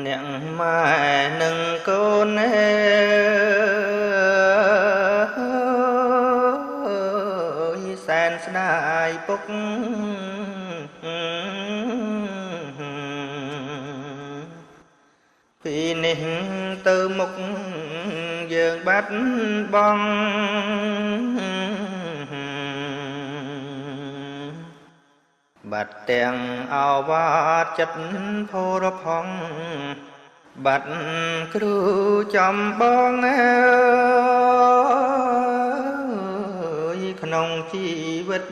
អ្នកម៉ែនឹងកូនសែនស្ដាយពុកពីនេះទៅមុខយើងបាត់បង់បាត់ទាំងអវាទចិត្តភរផង់បាត់គ្រូចំបងក្នុងជីវិត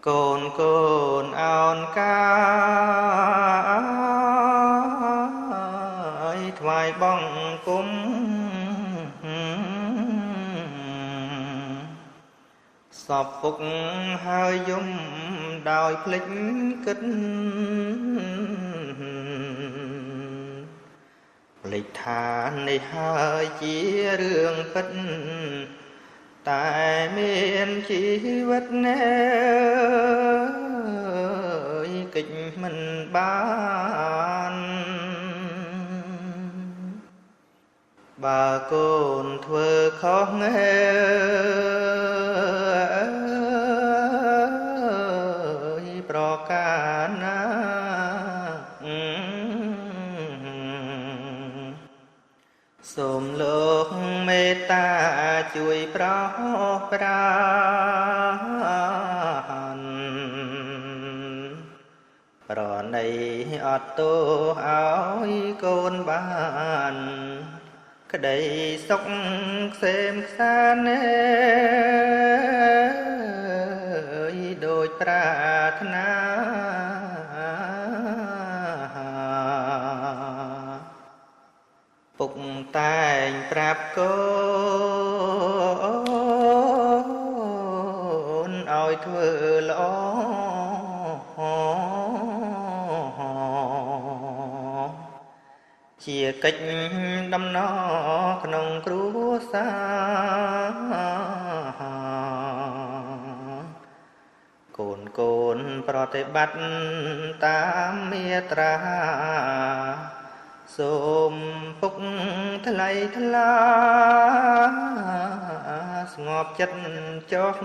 កូនកូនអោនកាយថ្វាយបង្គំសពពុកហើយយំដោយភ្លេចគិតភ្លេចថានេះហើយជារឿងពិតតែមានជីវិតណែកិច្ចមិនបានបើកូនធ្វើខុសប្រការណាសូមលោកមេត្តាជួយប្រោសប្រានប្រណីអត់ទោសឲ្យកូនបានក្តីសុខក្សេមខ្សានដូចប្រាថ្នាពុកតែងប្រាប់កូនឲ្យធ្វើល្អជាកិច្ចដំណរក្នុងគ្រួសារកូនប្រតិបត្តិតាមមេត្រាសូមពុកថ្លៃថ្លាស្ងប់ចិត្តចុះ